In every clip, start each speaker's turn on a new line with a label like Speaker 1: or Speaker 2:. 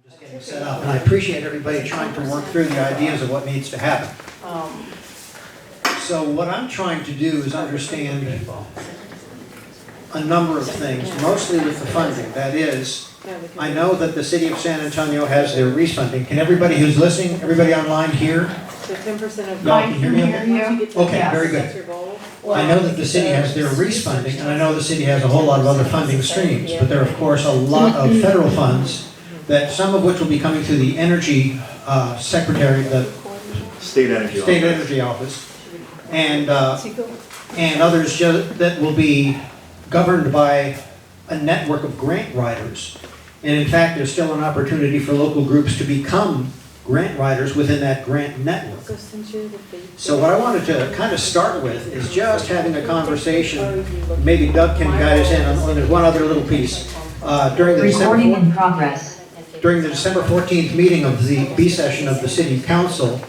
Speaker 1: Just getting set up, and I appreciate everybody trying to work through the ideas of what needs to happen. So what I'm trying to do is understand a number of things, mostly with the funding. That is, I know that the city of San Antonio has their refunding. Can everybody who's listening, everybody online hear?
Speaker 2: So 10% of
Speaker 1: Y'all can hear me okay? Okay,
Speaker 2: yes,
Speaker 1: very
Speaker 2: that's
Speaker 1: good.
Speaker 2: your goal.
Speaker 1: I know that the city has their refunding, and I know the city has a whole lot of other funding streams, but there are, of course, a lot of federal funds, that some of which will be coming through the Energy Secretary, the
Speaker 3: State Energy
Speaker 1: Office, and others that will be governed by a network of grant writers. And in fact, there's still an opportunity for local groups to become grant writers within that grant network. So what I wanted to kind of start with is just having a conversation. Maybe Doug can guide us in on there's one other little piece. During the December 14th meeting of the B session of the City Council,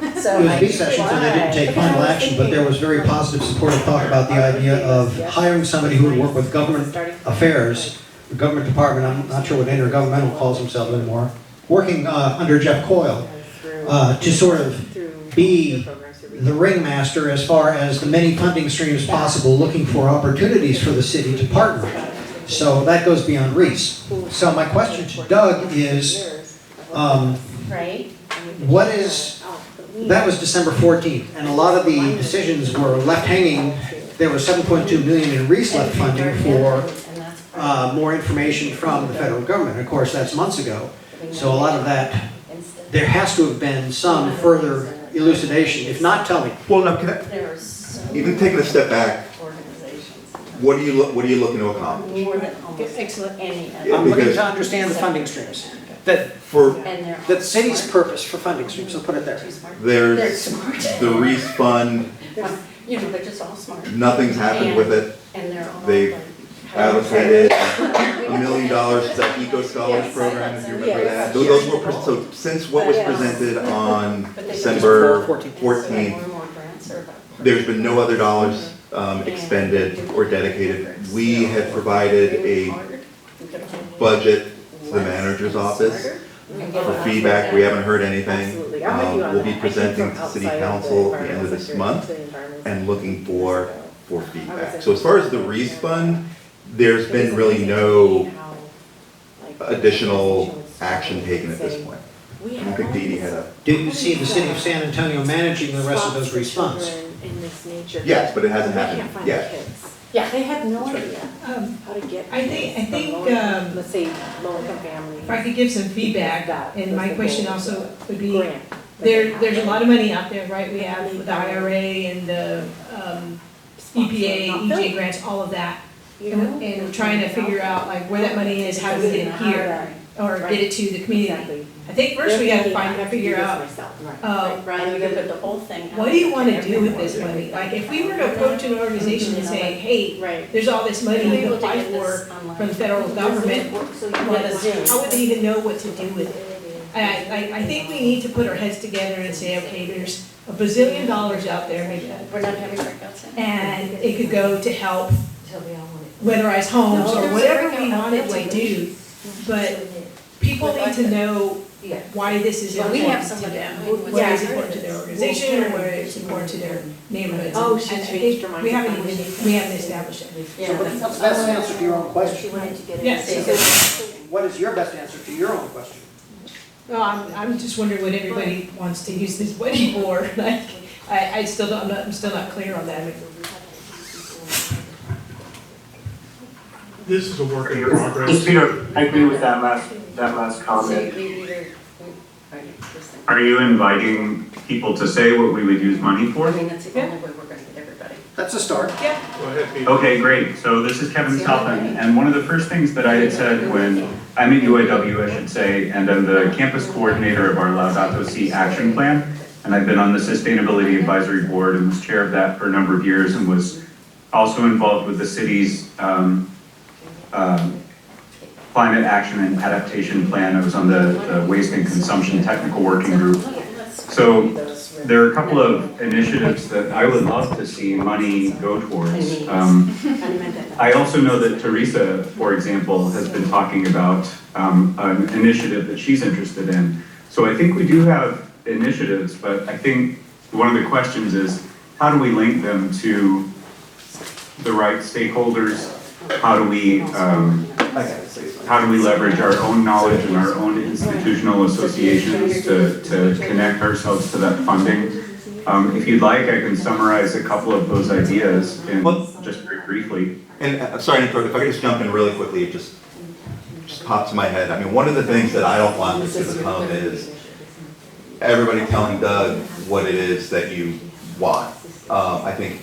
Speaker 1: it was B session, so they didn't take final action, but there was very positive supportive talk about the idea of hiring somebody who would work with government affairs, the government department, I'm not sure what intergovernmental calls themselves anymore, working under Jeff Coyle to sort of be the ringmaster as far as the many funding streams possible, looking for opportunities for the city to partner. So that goes beyond Reese. So my question to Doug is, what is, that was December 14th, and a lot of the decisions were left hanging. There was $7.2 million in Reese left funding for more information from the federal government. Of course, that's months ago. So a lot of that, there has to have been some further elucidation. If not, tell me.
Speaker 3: Well, no, even taking a step back, what are you looking to accomplish?
Speaker 2: Excellent.
Speaker 1: I'm looking to understand the funding streams. The city's purpose for funding streams, so put it there.
Speaker 3: There's the Reese Fund.
Speaker 4: They're just all smart.
Speaker 3: Nothing's happened with it. They've allocated $1 million to that EcoScholars program, if you remember that. Those were, so since what was presented on December 14th, there's been no other dollars expended or dedicated. We had provided a budget to the manager's office for feedback. We haven't heard anything. We'll be presenting to City Council at the end of this month and looking for feedback. So as far as the Reese Fund, there's been really no additional action taken at this point. I don't think Dee Dee had a...
Speaker 1: Do you see the city of San Antonio managing the rest of those Reese funds?
Speaker 3: Yes, but it hasn't happened yet.
Speaker 2: Yeah, they have no idea how to get.
Speaker 5: I think
Speaker 2: let's say low-income family.
Speaker 5: if I could give some feedback, and my question also would be, there's a lot of money out there, right? We have the IRA and the EPA, EJ grants, all of that. And trying to figure out like where that money is, how do we get it here, or get it to the community. I think first we got to figure out, what do you want to do with this money? Like if we were to approach an organization and say, hey, there's all this money you can apply for from the federal government, how would they even know what to do with it? I think we need to put our heads together and say, okay, there's $1 bazillion out there, maybe,
Speaker 4: We're not having breakouts.
Speaker 5: and it could go to help weatherize homes or whatever we want it to do, but people need to know why this is important to them, why it's important to their organization, or why it's important to their neighborhoods.
Speaker 2: Oh,
Speaker 5: And I think we haven't established it.
Speaker 1: So what's the best answer to your own question?
Speaker 5: Yes.
Speaker 1: What is your best answer to your own question?
Speaker 5: No, I'm just wondering what everybody wants to use this money for. Like, I'm still not clear on that.
Speaker 6: This is a work in progress.
Speaker 7: Just Peter, I agree with that last comment. Are you inviting people to say what we would use money for?
Speaker 4: I mean, that's the only way we're going to get everybody.
Speaker 1: That's a start.
Speaker 6: Go ahead, Peter.
Speaker 7: Okay, great. So this is Kevin Southland, and one of the first things that I had said when I'm at UAW, I should say, and I'm the campus coordinator of our Laudato Si action plan, and I've been on the Sustainability Advisory Board and was chair of that for a number of years, and was also involved with the city's climate action and adaptation plan. I was on the waste and consumption technical working group. So there are a couple of initiatives that I would love to see money go towards. I also know that Teresa, for example, has been talking about an initiative that she's interested in. So I think we do have initiatives, but I think one of the questions is, how do we link them to the right stakeholders? How do we leverage our own knowledge and our own institutional associations to connect ourselves to that funding? If you'd like, I can summarize a couple of those ideas in just very briefly.
Speaker 3: And I'm sorry to interrupt, if I could just jump in really quickly, it just pops in my head. I mean, one of the things that I don't want this to become is everybody telling Doug what it is that you want. I think,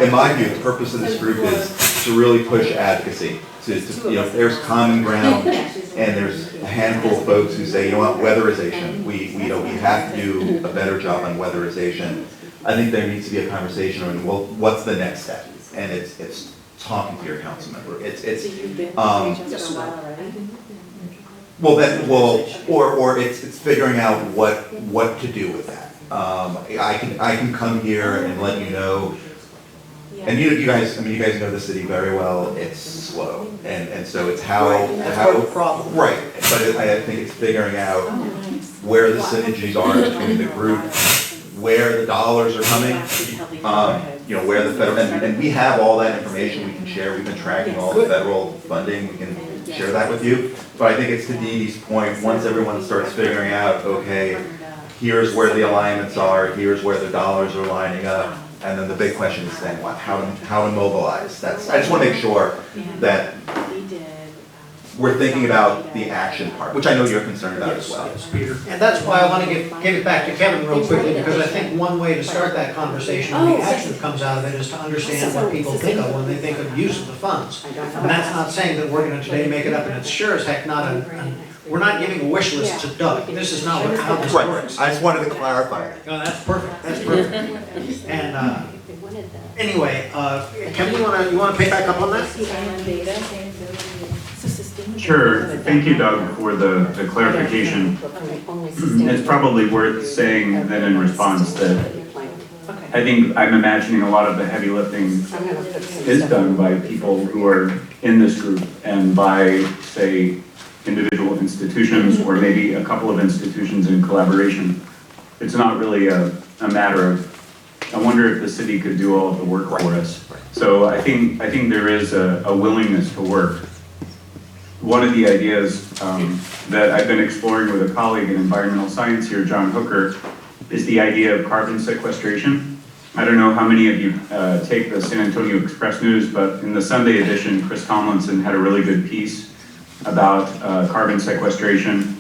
Speaker 3: in my view, the purpose of this group is to really push advocacy. There's common ground, and there's a handful of folks who say, you know what, weatherization. We have to do a better job on weatherization. I think there needs to be a conversation on, well, what's the next step? And it's talking to your council member. It's figuring out what to do with that. I can come here and let you know. And you guys know the city very well. It's slow, and so it's how
Speaker 1: problem.
Speaker 3: Right. But I think it's figuring out where the synergies are between the group, where the dollars are coming, where the federal, and we have all that information we can share. We've been tracking all the federal funding. We can share that with you. But I think it's to Dee Dee's point. Once everyone starts figuring out, okay, here's where the alignments are, here's where the dollars are lining up. And then the big question is then how to mobilize. I just want to make sure that we're thinking about the action part, which I know you're concerned about as well.
Speaker 1: And that's why I want to give it back to Kevin real quickly, because I think one way to start that conversation and the action that comes out of it is to understand what people think of when they think of use of the funds. And that's not saying that we're going to today make it up, and it's sure as heck not we're not giving a wish list to Doug. This is not how this works.
Speaker 3: I just wanted to clarify that.
Speaker 1: No, that's perfect. That's perfect. And anyway, Kevin, you want to pick back up on that?
Speaker 7: Sure. Thank you, Doug, for the clarification. It's probably worth saying then in response that I think I'm imagining a lot of the heavy lifting is done by people who are in this group and by, say, individual institutions or maybe a couple of institutions in collaboration. It's not really a matter of, I wonder if the city could do all of the work for us. So I think there is a willingness to work. One of the ideas that I've been exploring with a colleague in environmental science here, John Hooker, is the idea of carbon sequestration. I don't know how many of you take the San Antonio Express News, but in the Sunday edition, Chris Tomlinson had a really good piece about carbon sequestration.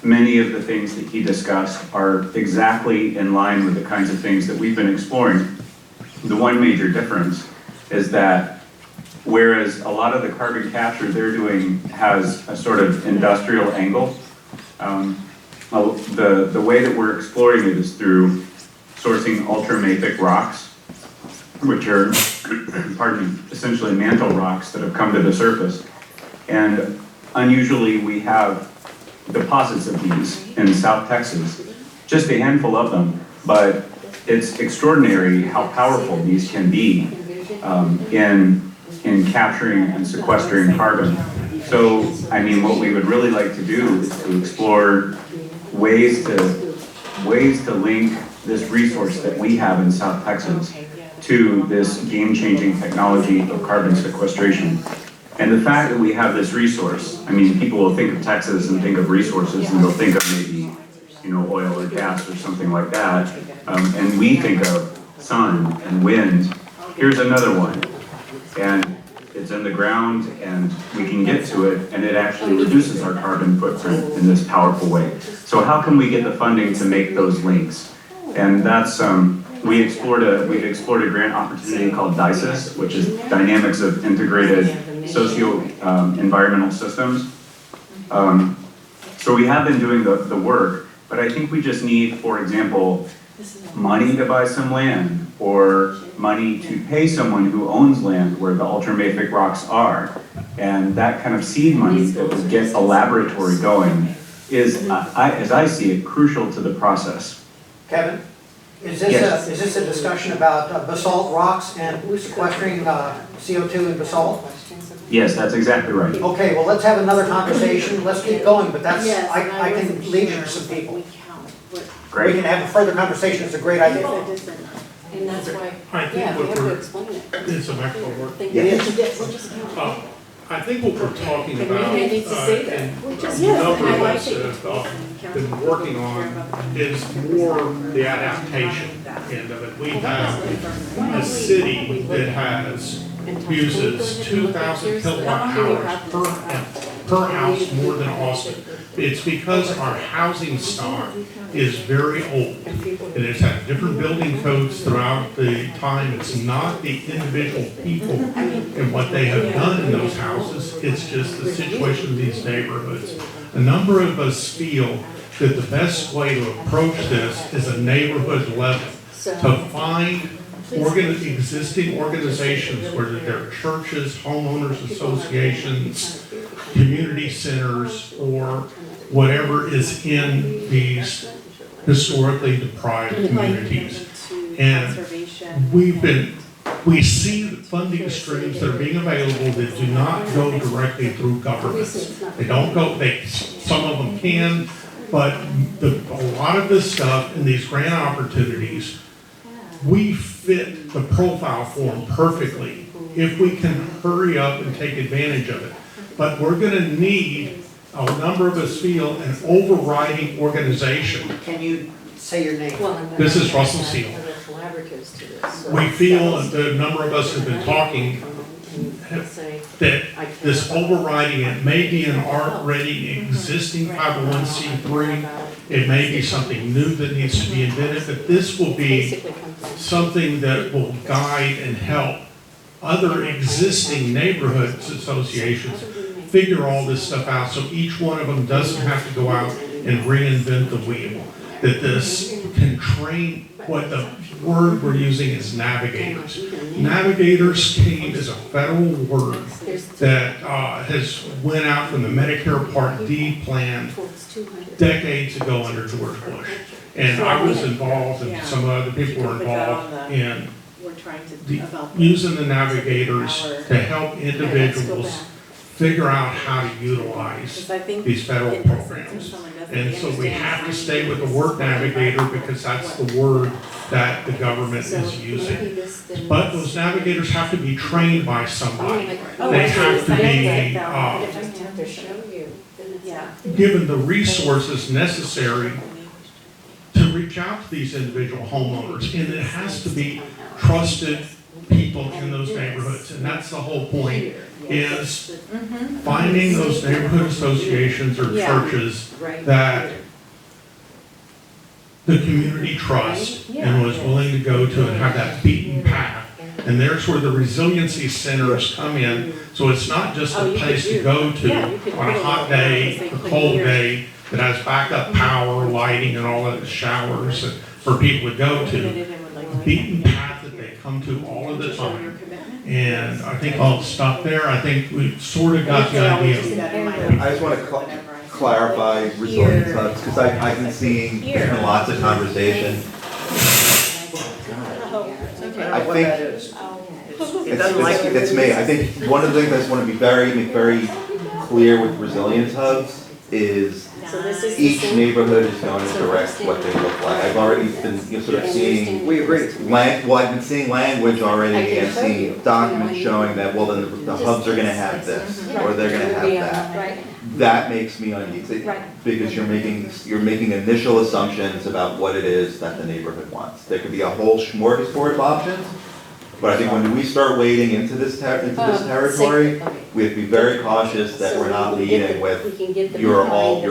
Speaker 7: Many of the things that he discussed are exactly in line with the kinds of things that we've been exploring. The one major difference is that whereas a lot of the carbon capture they're doing has a sort of industrial angle, the way that we're exploring it is through sourcing ultramafic rocks, which are, essentially mantle rocks that have come to the surface. And unusually, we have deposits of these in South Texas, just a handful of them, but it's extraordinary how powerful these can be in capturing and sequestering carbon. So, I mean, what we would really like to do is to explore ways to link this resource that we have in South Texas to this game-changing technology of carbon sequestration. And the fact that we have this resource, I mean, people will think of Texas and think of resources and they'll think of maybe, oil or gas or something like that. And we think of sun and wind. Here's another one. And it's in the ground and we can get to it and it actually reduces our carbon footprint in this powerful way. So how can we get the funding to make those links? And that's, we've explored a grant opportunity called DISIS, which is Dynamics of Integrated Socio-Environmental Systems. So we have been doing the work, but I think we just need, for example, money to buy some land or money to pay someone who owns land where the ultramafic rocks are. And that kind of seed money that would get a laboratory going is, as I see it, crucial to the process.
Speaker 1: Kevin, is
Speaker 7: Yes.
Speaker 1: this a discussion about basalt rocks and sequestering CO2 in basalt?
Speaker 7: Yes, that's exactly right.
Speaker 1: Okay, well, let's have another conversation, let's keep going, but that's,
Speaker 2: Yes, and
Speaker 1: I can
Speaker 2: wasn't
Speaker 1: lead you
Speaker 2: sure
Speaker 1: to some
Speaker 2: what
Speaker 1: people.
Speaker 2: we count, what-
Speaker 1: We
Speaker 7: Great.
Speaker 1: can have a further conversation, it's a great idea.
Speaker 4: And that's why,
Speaker 6: I think
Speaker 4: yeah, we
Speaker 6: what
Speaker 4: have to
Speaker 6: we're,
Speaker 4: explain it.
Speaker 6: it's a microphone work.
Speaker 4: Think-
Speaker 1: It is.
Speaker 2: Yes.
Speaker 4: We'll just count.
Speaker 6: I think what we're talking
Speaker 2: And we
Speaker 6: about,
Speaker 2: need to say that.
Speaker 6: and
Speaker 2: Yes,
Speaker 6: a number
Speaker 2: and I
Speaker 6: of
Speaker 2: like
Speaker 6: us
Speaker 2: it.
Speaker 6: have been working on, is more the adaptation end of it. We have a city that has, uses 2,000 kilowatt hours per house more than Austin. It's because our housing stock is very old, and it's had different building codes throughout the time. It's not the individual people and what they have done in those houses, it's just the situation of these neighborhoods. A number of us feel that the best way to approach this is a neighborhood level, to find existing organizations, whether they're churches, homeowners associations, community centers, or whatever is in these historically deprived communities. And we see the funding streams that are being available that do not go directly through governments. They don't go, some of them can, but a lot of this stuff in these grant opportunities, we fit the profile for them perfectly if we can hurry up and take advantage of it. But we're gonna need, a number of us feel, an overriding organization.
Speaker 1: Can you say your name?
Speaker 6: This is Russell Seal. We feel, and a number of us have been talking, that this overriding, it may be an already existing 501c3, it may be something new that needs to be invented, but this will be something that will guide and help other existing neighborhoods associations figure all this stuff out, so each one of them doesn't have to go out and reinvent the wheel. That this can train, what the word we're using is navigators. Navigators came as a federal word that has went out from the Medicare Part D plan decades ago under George Bush. And I was involved, and some other people were involved in using the navigators to help individuals figure out how to utilize these federal programs. And so we have to stay with the word navigator because that's the word that the government is using. But those navigators have to be trained by somebody. They have to be given the resources necessary to reach out to these individual homeowners. And it has to be trusted people in those neighborhoods. And that's the whole point, is finding those neighborhood associations or churches that the community trusts and was willing to go to and have that beaten path. And there's where the resiliency centers come in. So it's not just a place to go to on a hot day, a cold day, that has backup power, lighting, and all of the showers for people to go to. Beaten path that they come to all of the time. And I think I'll stop there. I think we've sort of got the idea.
Speaker 3: I just want to clarify resilience hubs, because I've been seeing in lots of conversation. I think it's me. I think one of the things I just want to be make very clear with resilience hubs is each neighborhood is going to direct what they look like. I've already been sort of seeing.
Speaker 1: We agree.
Speaker 3: Well, I've been seeing language already and seeing documents showing that, well, then the hubs are going to have this, or they're going to have that. That makes me uneasy, because you're making initial assumptions about what it is that the neighborhood wants. There could be a whole smorgasbord of options, but I think when we start wading into this territory, we have to be very cautious that we're not leading with your own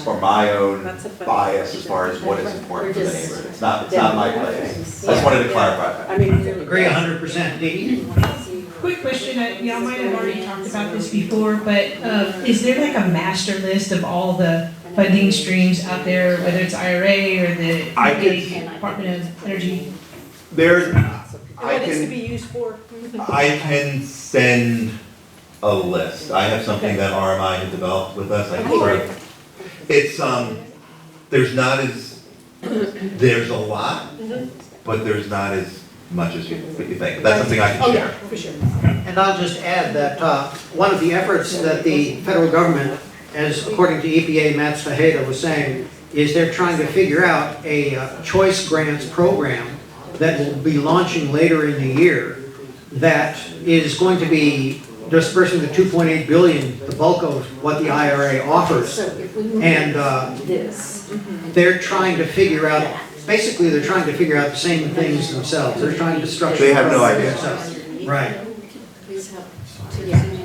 Speaker 3: or my own bias as far as what is important for the neighborhood. It's not my place. I just wanted to clarify that.
Speaker 1: Agree 100%. Dee?
Speaker 5: Quick question, y'all might have already talked about this before, but is there like a master list of all the funding streams out there, whether it's IRA or the Department of Energy?
Speaker 2: What is to be used for?
Speaker 3: I can send a list. I have something that RMI has developed with us. I can sort of It's, there's not as, there's a lot, but there's not as much as you think. That's something I
Speaker 5: Oh,
Speaker 3: can
Speaker 5: yeah,
Speaker 3: share.
Speaker 5: for sure.
Speaker 1: And I'll just add that one of the efforts that the federal government, as according to EPA Matt Fajeda was saying, is they're trying to figure out a choice grants program that will be launching later in the year that is going to be dispersing the $2.8 billion, the bulk of what the IRA offers. And they're trying to figure out, basically they're trying to figure out the same things themselves. They're trying to structure.
Speaker 3: They have no
Speaker 1: the
Speaker 3: idea.
Speaker 1: themselves. Right.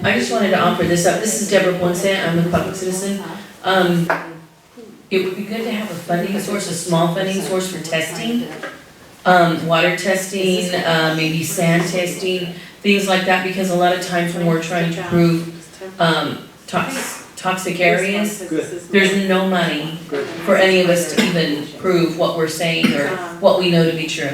Speaker 8: I just wanted to offer this up. This is Deborah Ponce. I'm a public citizen. It would be good to have a funding source, a small funding source for testing. Water testing, maybe sand testing, things like that, because a lot of times when we're trying to prove toxic areas, there's no money for any of us to even prove what we're saying or what we know to be true.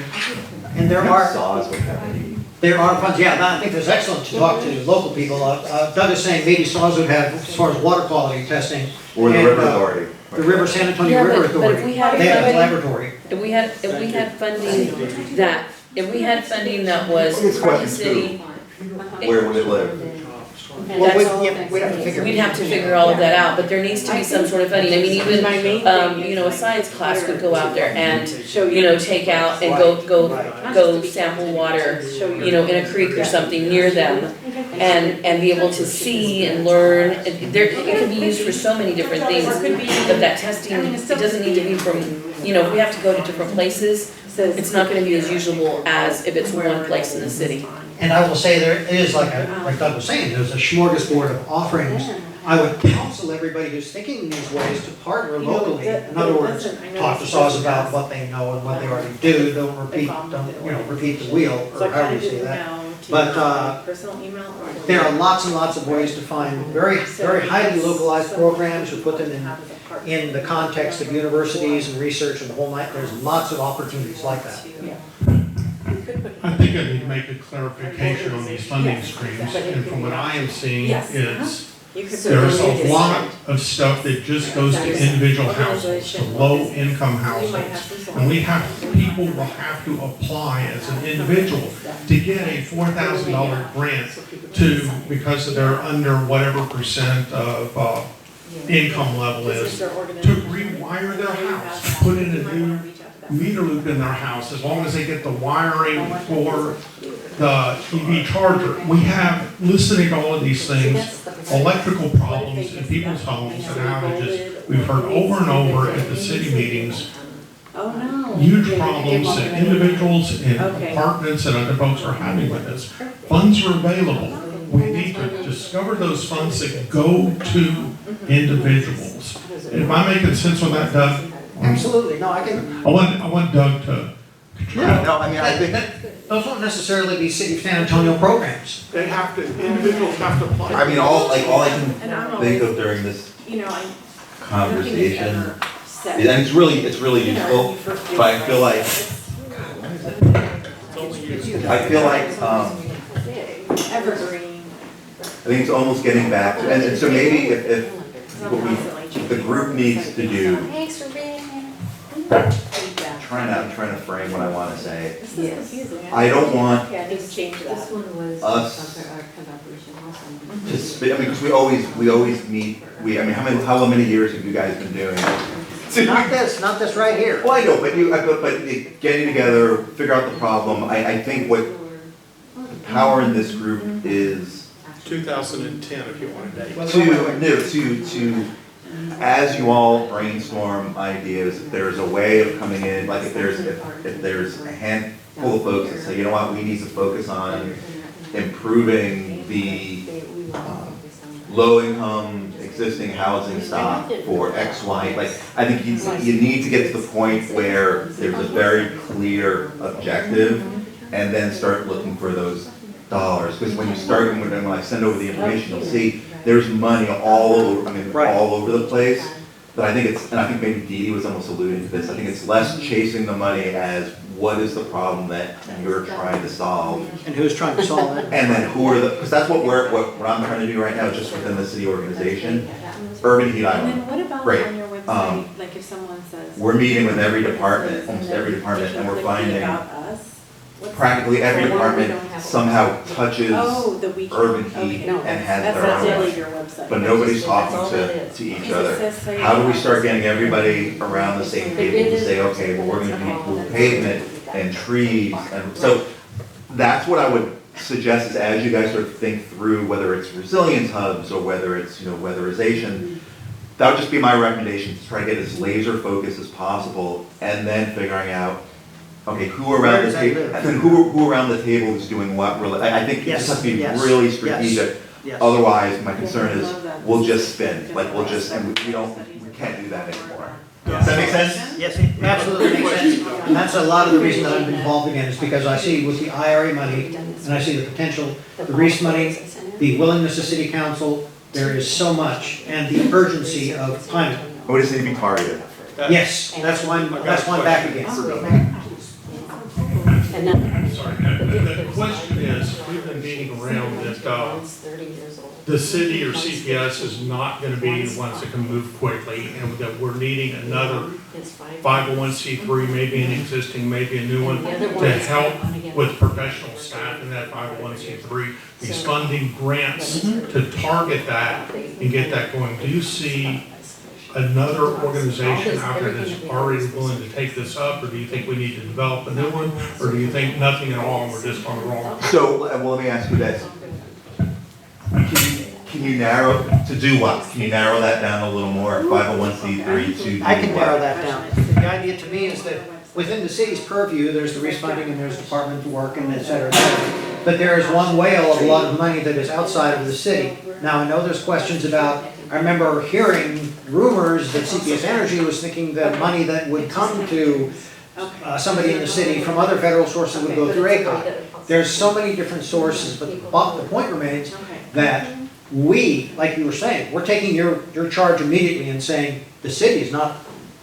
Speaker 1: And there are
Speaker 3: Saws would have any-
Speaker 1: funds, yeah, I think it's excellent to talk to local people. Doug is saying maybe SAWS would have, as far as water quality testing.
Speaker 3: Or the
Speaker 1: and,
Speaker 3: river authority.
Speaker 1: The River San Antonio
Speaker 8: Yeah,
Speaker 1: River
Speaker 8: but if
Speaker 1: Authority.
Speaker 8: we had
Speaker 1: They have a
Speaker 8: funding-
Speaker 1: laboratory.
Speaker 8: If we had funding that was
Speaker 3: It's
Speaker 8: for the
Speaker 3: question
Speaker 8: city,
Speaker 3: Where would it live?
Speaker 1: Well, we'd have to figure.
Speaker 8: we'd have to figure all of that out, but there needs to be some sort of funding. I mean, even, a science class could go out there and, take out and go sample water, in a creek or something near them and be able to see and learn. It can be used for so many different things, but that testing, it doesn't need to be from, if we have to go to different places, it's not gonna be as usable as if it's one place in the city.
Speaker 1: And I will say there is, like Doug was saying, there's a smorgasbord of offerings. I would counsel everybody who's thinking in these ways to partner locally. In other words, talk to SAWS about what they know and what they already do. Don't repeat the wheel, or however you say that. But there are lots and lots of ways to find very, very highly localized programs. We put them in the context of universities and research and the whole night. There's lots of opportunities like that.
Speaker 6: I think I need to make a clarification on these funding streams, and from what I am seeing is there's a lot of stuff that just goes to individual households, to low-income households. And people will have to apply as an individual to get a $4,000 grant because they're under whatever percent of income level is, to rewire their house, put in a new meter loop in their house, as long as they get the wiring for the EV charger. We have, listening to all of these things, electrical problems in people's homes and outages. We've heard over and over at the city meetings, huge problems that individuals in apartments and other folks are having with this. Funds are available. We need to discover those funds that go to individuals. Am I making sense with that, Doug?
Speaker 1: Absolutely, no, I can.
Speaker 6: I want Doug to contribute.
Speaker 3: No, I mean, I think,
Speaker 1: Those won't necessarily be City of San Antonio programs.
Speaker 6: Individuals have to apply.
Speaker 3: I mean, all I can think of during this conversation, and it's really useful, but I feel like
Speaker 4: Evergreen.
Speaker 3: I think it's almost getting back to, and so maybe if what the group needs to do,
Speaker 4: Thanks for being here.
Speaker 3: I'm trying to frame what I want to say.
Speaker 4: This is confusing.
Speaker 3: I don't want
Speaker 4: Okay, I need to change that.
Speaker 9: This one was
Speaker 3: us
Speaker 9: collaboration also.
Speaker 3: to spit, because we always meet, how many years have you guys been doing?
Speaker 1: Not this right here.
Speaker 3: Well, I know, but getting together, figure out the problem, I think what the power in this group is
Speaker 6: 2010, if you want to date.
Speaker 3: to as you all brainstorm ideas, if there's a way of coming in, like if there's a handful of folks that say, you know what, we need to focus on improving the low-income existing housing stock for X, Y, like, I think you need to get to the point where there's a very clear objective, and then start looking for those dollars, because when you start, when I send over the information, you'll see there's money all over, all over the place, but I think it's, and I think maybe Dee Dee was almost alluding to this, I think it's less chasing the money as what is the problem that you're trying to solve?
Speaker 1: And who's trying to solve it?
Speaker 3: And then who are the, because that's what I'm trying to do right now, just within the city organization. Urban Heat
Speaker 4: And
Speaker 3: Island,
Speaker 4: then what about
Speaker 3: great.
Speaker 4: on your website, like if someone says.
Speaker 3: We're meeting with every department, almost every department, and we're finding
Speaker 4: About us? What's
Speaker 3: practically every
Speaker 4: that?
Speaker 3: department somehow touches
Speaker 4: Oh, the weekend.
Speaker 3: urban heat
Speaker 4: Okay.
Speaker 3: and has
Speaker 4: That's
Speaker 3: their
Speaker 4: not
Speaker 3: own.
Speaker 4: really your website.
Speaker 3: But nobody's
Speaker 8: That's
Speaker 3: talking
Speaker 8: all that is.
Speaker 3: to each
Speaker 4: Because it
Speaker 3: other.
Speaker 4: says so
Speaker 3: How do we
Speaker 4: you-
Speaker 3: start getting everybody around the same table to say, okay, well, we're gonna do pavement and trees, and so that's what I would suggest is as you guys sort of think through whether it's resilience hubs or whether it's, weatherization, that would just be my recommendation, to try to get as laser focused as possible, and then figuring out, okay, who around the table, and then who around the table is doing what, really, I think it just has to be really strategic.
Speaker 1: Yes.
Speaker 3: Otherwise, my concern is, we'll just spin, like, we'll just, and we can't do that anymore. Does that make sense?
Speaker 1: Yes, it absolutely makes sense. And that's a lot of the reason that I'm involved again, is because I see with the IRA money, and I see the potential, the Reese money, the willingness of city council, there is so much, and the urgency of climate.
Speaker 3: We just need to be targeted.
Speaker 1: Yes, that's why I'm back again.
Speaker 6: Sorry, the question is, we've been beating around that, the city or CPS is not gonna be the ones that can move quickly, and that we're needing another 501c3, maybe an existing, maybe a new one, to help with professional staff in that 501c3, these funding grants to target that and get that going. Do you see another organization out there that's already willing to take this up, or do you think we need to develop a new one, or do you think nothing at all, and we're just gonna roll?
Speaker 3: So, well, let me ask you this. Can you narrow, to do what? Can you narrow that down a little more, 501c3 to do what?
Speaker 1: I can narrow that down. The idea to me is that within the city's purview, there's the Reese funding and there's department work and et cetera, et cetera. But there is one whale of a lot of money that is outside of the city. Now, I know there's questions about, I remember hearing rumors that CPS Energy was thinking that money that would come to somebody in the city from other federal sources would go through EcoSA. There's so many different sources, but the point remains that we, like you were saying, we're taking your charge immediately and saying the city is not,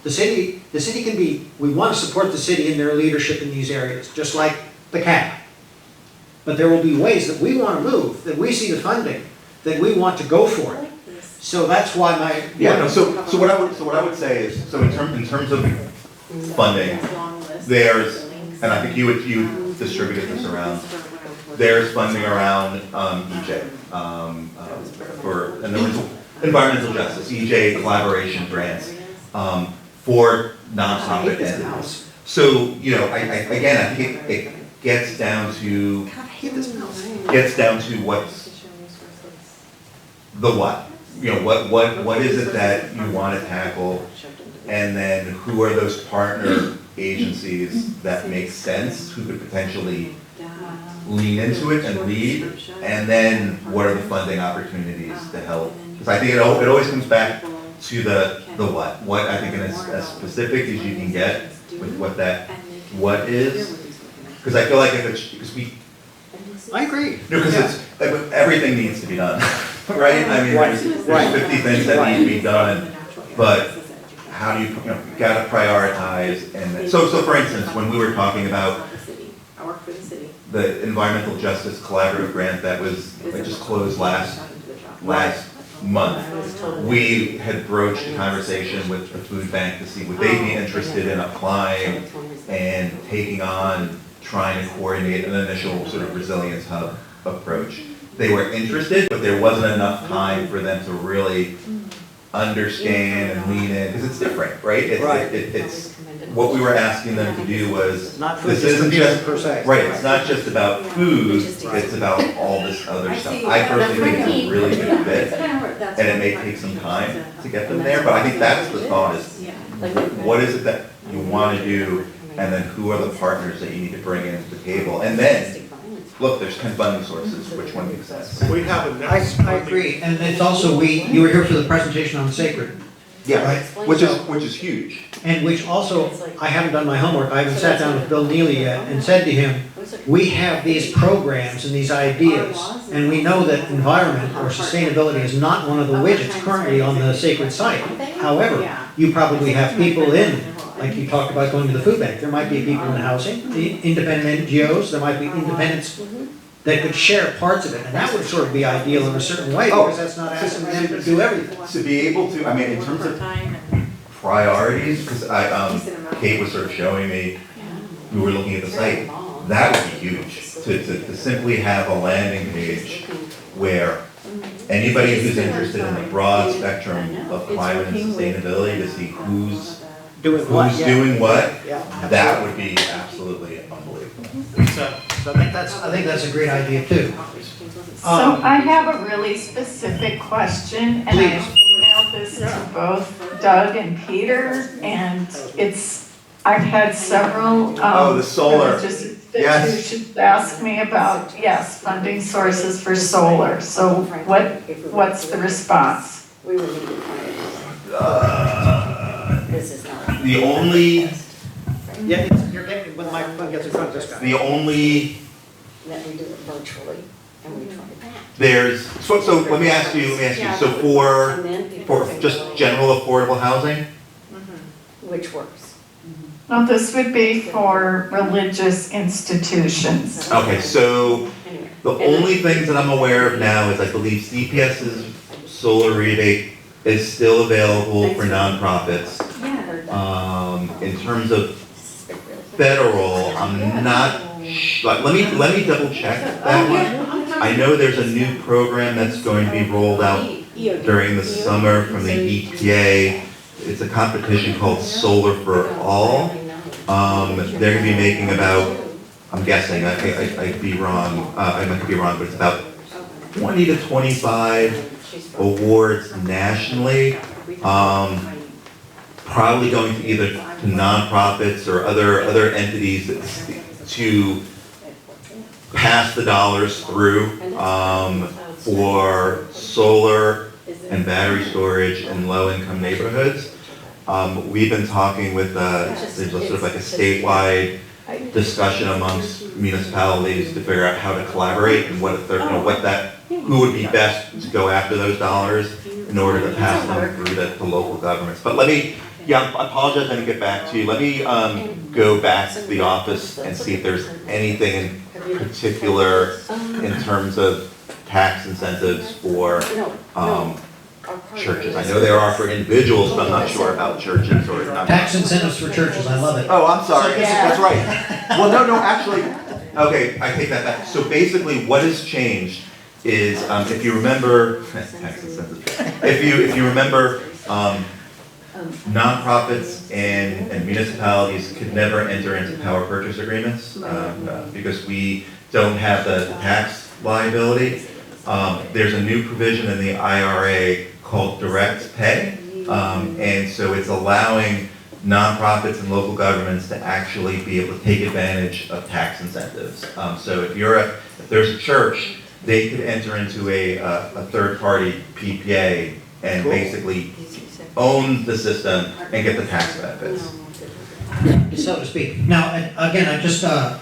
Speaker 1: the city can be, we want to support the city in their leadership in these areas, just like the CAB. But there will be ways that we want to move, that we see the funding, that we want to go for it. So that's why my.
Speaker 3: Yeah, no, so what I would say is, so in terms of funding, there's, and I think you distributed this around, there's funding around EJ, for, and there was environmental justice, EJ collaboration grants, for nonprofit entities. So, I think it gets down to what's the what. What is it that you want to tackle, and then who are those partner agencies that make sense, who could potentially lean into it and lead, and then what are the funding opportunities to help? Because I think it always comes back to the what I think as specific as you can get with what is, because I feel like
Speaker 1: I agree.
Speaker 3: No, because it's, like, everything needs to be done, right? I mean, there's 50 things that need to be done, but how do you gotta prioritize, and so for instance, when we were talking about
Speaker 4: I work for the city.
Speaker 3: the environmental justice collaborative grant that it just closed last month, we had broached a conversation with the food bank to see would they be interested in applying and taking on, trying to coordinate an initial sort of resilience hub approach. They were interested, but there wasn't enough time for them to really understand and lean in, because it's different, right? It's what we were asking them to do was,
Speaker 1: Not food
Speaker 3: this isn't
Speaker 1: distribution
Speaker 3: just,
Speaker 1: per se.
Speaker 3: right, it's not just about food, it's about all this other stuff. I personally think it's a really good fit, and it may take some time to get them there, but I think that's the thought is, what is it that you want to do, and then who are the partners that you need to bring into the table? And then, look, there's 10 funding sources, which one makes sense?
Speaker 6: We have a next.
Speaker 1: I agree, and it's also, you were here for the presentation on sacred.
Speaker 3: Yeah,
Speaker 1: Right.
Speaker 3: which is huge.
Speaker 1: And which also, I haven't done my homework, I haven't sat down with Bill Neely yet and said to him, we have these programs and these ideas, and we know that environment or sustainability is not one of the widgets currently on the sacred site. However, you probably have people in, like you talked about going to the food bank, there might be people in housing, the independent NGOs, there might be independents that could share parts of it, and that would sort of be ideal in a certain way, because that's not asking them to do everything.
Speaker 3: To be able to, I mean, in terms of priorities, because Kate was sort of showing me, we were looking at the site, that would be huge, to simply have a landing page where anybody who's interested in the broad spectrum of climate and sustainability, to see who's doing what, that would be absolutely unbelievable.
Speaker 1: So I think that's a great idea too.
Speaker 9: So I have a really specific question, and I emailed this to both Doug and Peter, and I've had several,
Speaker 3: the solar.
Speaker 9: institutions ask me about, yes, funding sources for solar. So what's the response?
Speaker 3: The only,
Speaker 1: You're getting, when the microphone gets in front of this guy.
Speaker 3: the only,
Speaker 10: That we do it virtually, and we try that.
Speaker 3: there's, so let me ask you, so
Speaker 10: And then people
Speaker 3: for
Speaker 10: say,
Speaker 3: just
Speaker 10: well,
Speaker 3: general affordable housing,
Speaker 10: which works.
Speaker 9: No, this would be for religious institutions.
Speaker 3: okay, so
Speaker 10: Anyway.
Speaker 3: the only things that I'm aware of now is I believe CPS's solar rebate is still available for nonprofits. In terms of federal, I'm not, let me double check that one. I know there's a new program that's going to be rolled out during the summer from the EPA. It's a competition called Solar for All. They're gonna be making about, I'm guessing, I'd be wrong, I might be wrong, but it's about 20 to 25 awards nationally. Probably going to either to nonprofits or other entities to pass the dollars through for solar and battery storage in low-income neighborhoods. We've been talking with, there's a sort of like a statewide discussion amongst municipalities to figure out how to collaborate and what who would be best to go after those dollars in order to pass them through to local governments. But I apologize I didn't get back to you. Let me go back to the office and see if there's anything in particular in terms of tax incentives for churches. I know there are for individuals, but I'm not sure about churches or not.
Speaker 1: Tax incentives for churches, I love it.
Speaker 3: Oh, I'm sorry, that's right. Well, no, actually, okay, I take that back. So basically what has changed is, if you remember, tax incentives. If you remember, nonprofits and municipalities could never enter into power purchase agreements because we don't have the tax liability. There's a new provision in the IRA called direct pay, and so it's allowing nonprofits and local governments to actually be able to take advantage of tax incentives. So if there's a church, they could enter into a third-party PPA and basically own the system and get the tax benefits.
Speaker 1: So to speak. Now, again, it's a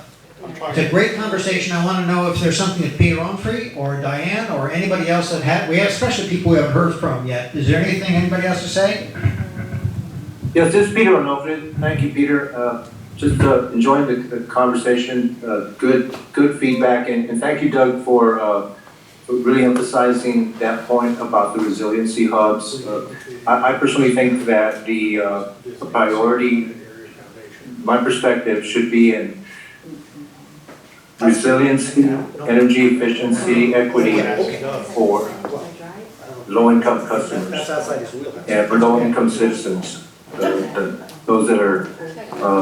Speaker 1: great conversation. I want to know if there's something that Peter Onfrey or Diane or anybody else we have especially people we haven't heard from yet. Is there anything anybody else to say?
Speaker 11: Yes, this is Peter Onofre. Thank you, Peter. Just enjoying the conversation, good feedback, and thank you, Doug, for really emphasizing that point about the resiliency hubs. I personally think that the priority, my perspective, should be in resiliency, energy efficiency, equity for low-income customers and for low-income citizens, those that are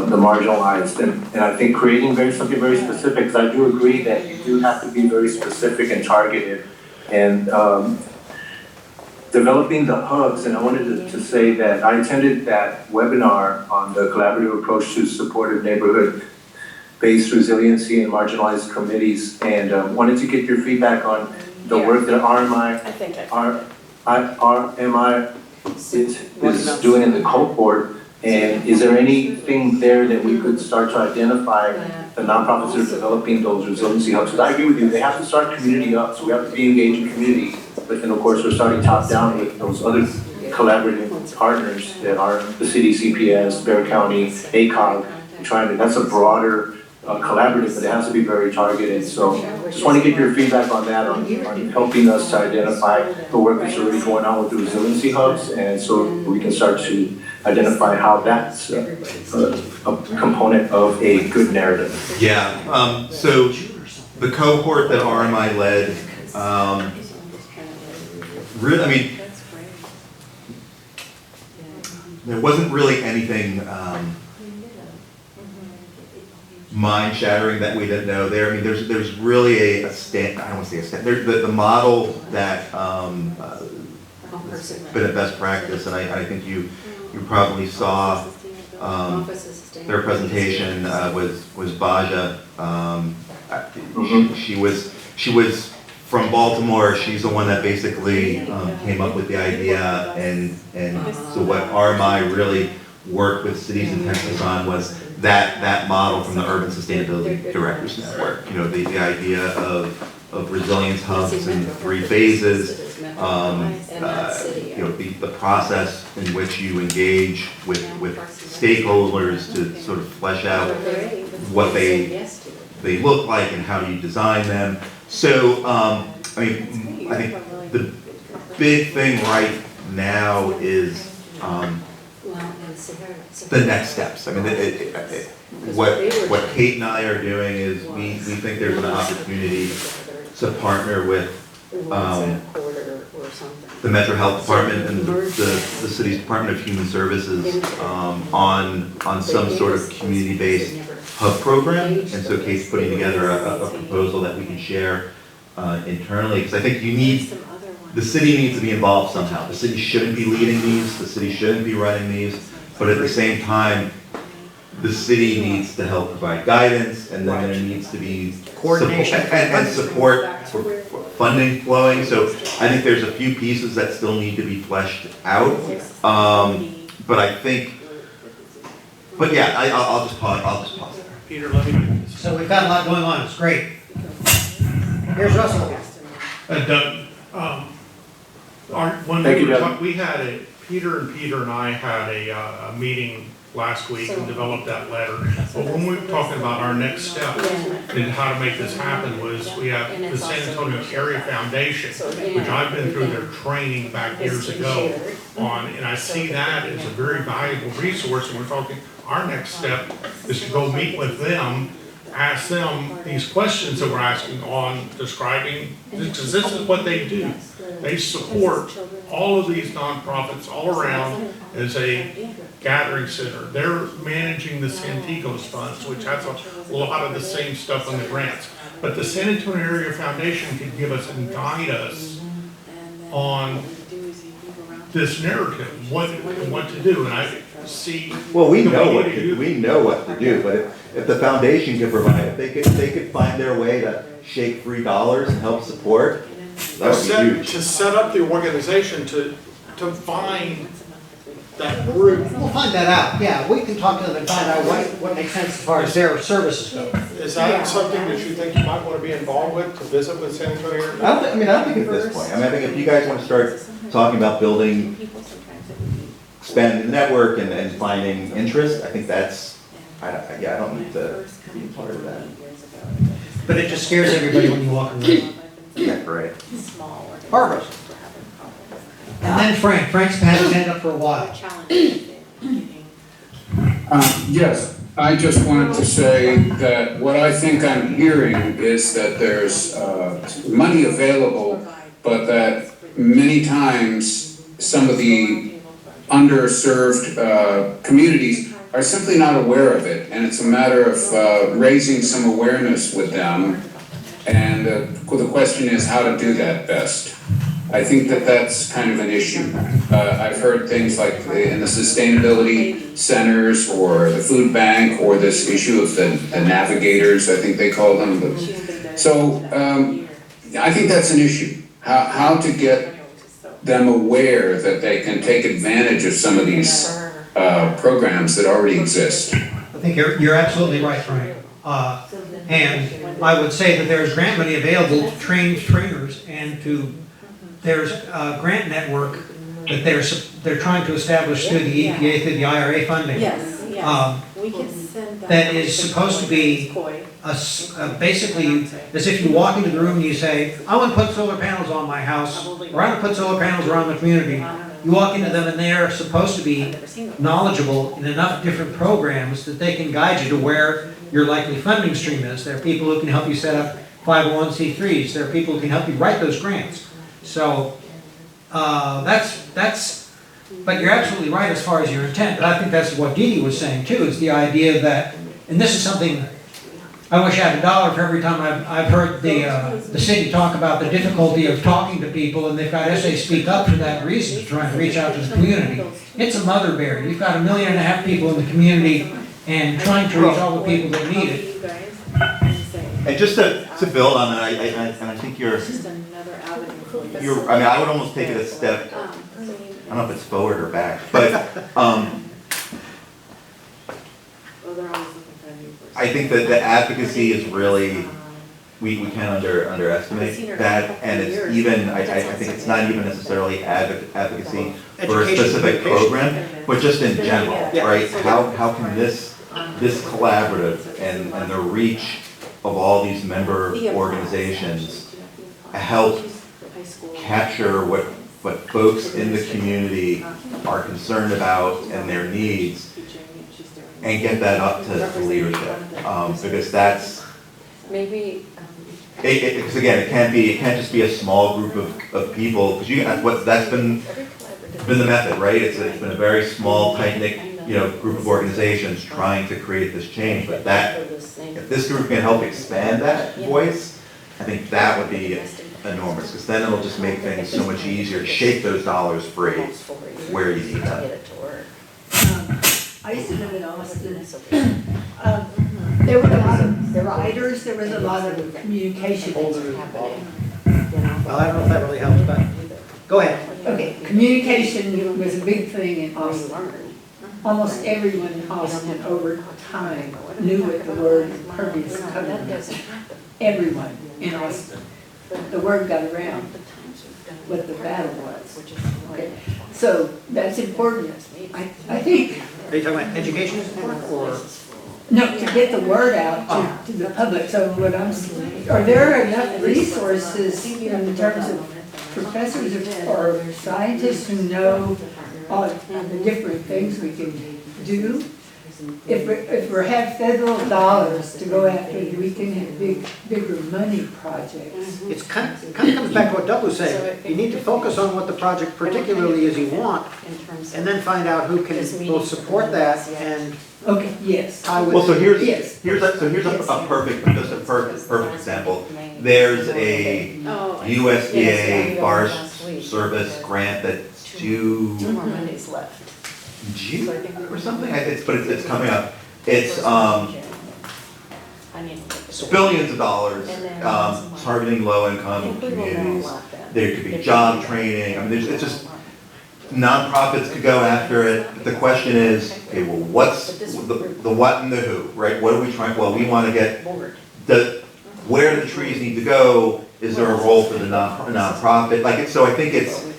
Speaker 11: the marginalized. And I think creating something very specific, because I do agree that you do have to be very specific and targeted. And developing the hubs, and I wanted to say that I attended that webinar on the collaborative approach to supportive neighborhood-based resiliency and marginalized committees, and wanted to get your feedback on the work that RMI is doing in the cohort And is there anything there that we could start to identify the nonprofits that are developing those resiliency hubs? Because I agree with you, they have to start community up, so we have to be engaged in community. But then of course, we're starting top down with those other collaborative partners that are the city, CPS, Bear County, ACOG. That's a broader collaborative, but it has to be very targeted. So just want to get your feedback on that, on helping us to identify the work that's already going on with the resiliency hubs, and so we can start to identify how that's a component of a good narrative.
Speaker 3: Yeah, so the cohort that RMI led, really, I mean, there wasn't really anything mind-shattering that we didn't know there. I mean, there's really I don't want to say a stand, the model that has been a best practice, and I think you probably saw their presentation was Baja. She was from Baltimore. She's the one that basically came up with the idea, and so what RMI really worked with cities in Texas on was that model from the Urban Sustainability Directors Network. You know, the idea of resilience hubs in 3 phases. You know, the process in which you engage with stakeholders to sort of flesh out what they look like and how you design them. So, I mean, I think the big thing right now is the next steps. I mean, what Kate and I are doing is we think there's an opportunity to partner with the Metro Health Department and the city's Department of Human Services on some sort of community-based hub program. And so Kate's putting together a proposal that we can share internally, because I think the city needs to be involved somehow. The city shouldn't be leading these, the city shouldn't be running these, but at the same time, the city needs to help provide guidance, and then there needs to be coordination and support for funding flowing. So I think there's a few pieces that still need to be fleshed out. But I think, yeah, I'll just pause there.
Speaker 6: Peter, let me.
Speaker 1: So we've got a lot going on, it's great. Here's Russell.
Speaker 6: Doug, Peter and I had a meeting last week and developed that letter. But when we were talking about our next step and how to make this happen was we have the San Antonio Area Foundation, which I've been through their training back years ago on, and I see that as a very valuable resource. And we're talking, our next step is to go meet with them, ask them these questions that we're asking on describing, because this is what they do. They support all of these nonprofits all around as a gathering center. They're managing the Santigos funds, which has a lot of the same stuff on the grants. But the San Antonio Area Foundation can give us and guide us on this narrative, what to do. And I see.
Speaker 3: Well, we know what to do, but if the foundation can provide, if they could find their way to shake free dollars and help support, that would be huge.
Speaker 6: To set up the organization to find that group.
Speaker 1: We'll find that out, yeah, we can talk to them and find out what makes sense as far as their services go.
Speaker 6: Is that something that you think you might want to be involved with, to visit with San Antonio?
Speaker 3: I don't think at this point. I mean, I think if you guys want to start talking about building, expanding the network and finding interest, I think that's, I don't need to be part of that.
Speaker 1: But it just scares everybody when you walk around.
Speaker 3: Yeah, right.
Speaker 1: Barbara. And then Frank's had his hand up for a while.
Speaker 12: Yes, I just wanted to say that what I think I'm hearing is that there's money available, but that many times some of the underserved communities are simply not aware of it, and it's a matter of raising some awareness with them, and the question is how to do that best. I think that that's kind of an issue. I've heard things like in the sustainability centers or the food bank or this issue of the navigators, I think they call them. So I think that's an issue. How to get them aware that they can take advantage of some of these programs that already exist.
Speaker 1: I think you're absolutely right, Frank. And I would say that there's grant money available to train trainers and there's a grant network that they're trying to establish through the EPA, through the IRA funding.
Speaker 4: Yes, yes. We can send
Speaker 1: That is supposed to be basically as if you walk into the room and you say, I want to put solar panels on my house, or I want to put solar panels around the community. You walk into them and they're supposed to be knowledgeable in enough different programs that they can guide you to where your likely funding stream is. There are people who can help you set up 501c3s. There are people who can help you write those grants. So but you're absolutely right as far as your intent. But I think that's what Dee Dee was saying too, is the idea that, and this is something, I wish I had $1 for every time I've heard the city talk about the difficulty of talking to people, and they've got SA Speak Up for that reason, trying to reach out to the community. It's a mother bear. You've got 1.5 million people in the community and trying to reach all the people that need it.
Speaker 3: And just to build on that, and I think I mean, I would almost take it a step, I don't know if it's forward or back, but I think that the advocacy is really, we can't underestimate that, and it's even, I think it's not even necessarily advocacy for a specific program, but just in general, right? How can this collaborative and the reach of all these member organizations help capture what folks in the community are concerned about and their needs, and get that up to leadership, because that's because again, it can't just be a small group of people, because that's been the method, right? It's been a very small, tight-knit group of organizations trying to create this change, but if this group can help expand that voice, I think that would be enormous, because then it'll just make things so much easier to shape those dollars free where you need them.
Speaker 13: I used to live in Austin. There were a lot of writers, there was a lot of communication.
Speaker 1: Well, I don't know if that really helps, but go ahead.
Speaker 13: Okay, communication was a big thing in Austin. Almost everyone in Austin over time knew what the word impervious cover was. Everyone in Austin. The word got around what the battle was. Okay. So that's important. I think.
Speaker 1: Are you talking about education support or?
Speaker 13: No, to get the word out to the public. So what are there enough resources in terms of professors or scientists who know all the different things we can do? If we have federal dollars to go after, we can have bigger money projects.
Speaker 1: It's kind of comes back to what Doug was saying. You need to focus on what the project particularly is you want, and then find out who can both support that and.
Speaker 13: Okay. Yes.
Speaker 3: Well, so here's a perfect example. There's a USDA Forest Service grant that's due.
Speaker 10: 2 more Mondays left.
Speaker 3: June or something? It's coming up. It's billions of dollars targeting low-income communities. There could be job training. I mean, it's just nonprofits could go after it. The question is, okay, well, what's the what and the who, right? What are we trying? Well, we want to get where do the trees need to go? Is there a role for the nonprofit? So I think it's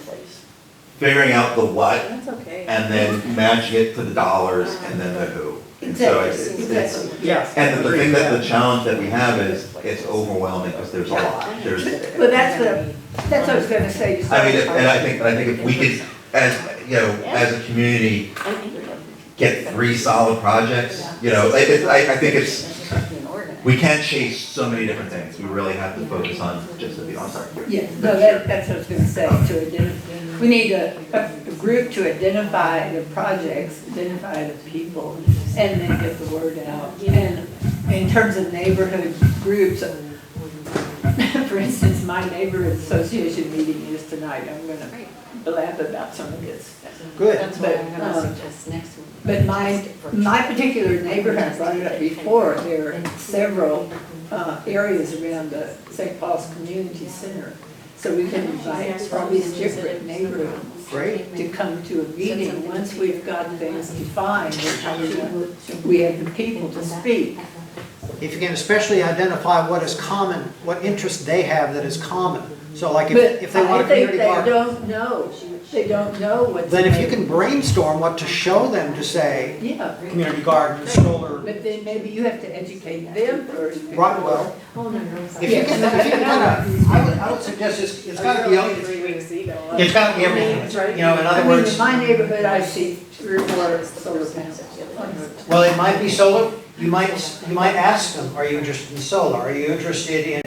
Speaker 3: figuring out the what, and then matching it to the dollars, and then the who.
Speaker 13: Exactly.
Speaker 3: And the thing the challenge that we have is it's overwhelming because there's a lot.
Speaker 13: Well, that's what I was going to say.
Speaker 3: I mean, and I think if we could, as a community, get 3 solid projects, I think we can't chase so many different things. We really have to focus on just the I'm sorry.
Speaker 13: Yeah, no, that's what I was going to say. We need a group to identify the projects, identify the people, and then get the word out. And in terms of neighborhood groups, for instance, my neighborhood association meeting is tonight. I'm going to blab about some of this.
Speaker 1: Good.
Speaker 10: That's what I'm going to suggest next week.
Speaker 13: But my particular neighborhood, I brought it up before, there are several areas around the St. Paul's Community Center So we can invite all these different neighborhoods
Speaker 1: Great.
Speaker 13: to come to a meeting, once we've got things defined, and how we have the people to speak.
Speaker 1: If you can especially identify what is common, what interest they have that is common. So like
Speaker 13: But
Speaker 1: if they want a
Speaker 13: I think
Speaker 1: community
Speaker 13: they
Speaker 1: garden,
Speaker 13: don't know what's.
Speaker 1: then if you can brainstorm what to show them to say,
Speaker 13: Yeah,
Speaker 1: community garden, solar,
Speaker 13: but then maybe you have to educate them first.
Speaker 1: right, well, if you can kind of, I would suggest it's gotta be, it's gotta be everything, you know, in other
Speaker 13: I mean,
Speaker 1: words,
Speaker 13: in my neighborhood, I see 3 or 4 solar panels.
Speaker 1: well, it might be solar, you might ask them, are you interested in solar? Are you interested in,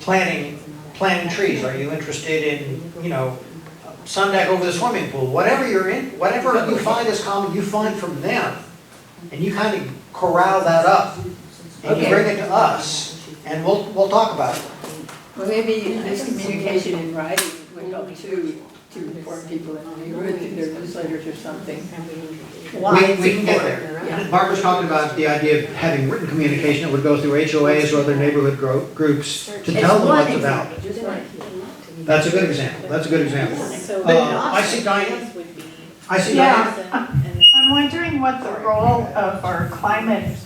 Speaker 1: planting trees? Are you interested in, you know, sun deck over the swimming pool? Whatever you're in, whatever you find is common, you find from them. And you kind of corral that up, and you bring it to us, and we'll talk about it.
Speaker 13: Well, maybe this communication in writing would help to inform people in the neighborhood through their newsletters or something.
Speaker 1: We can get there.
Speaker 13: Yeah.
Speaker 1: Barbara's talking about the idea of having written communication that would go through HOAs or other neighborhood groups to tell them what it's about. That's a good example, that's a good example. I see Diane. I see Diane.
Speaker 9: Yeah, I'm wondering what the role of our climate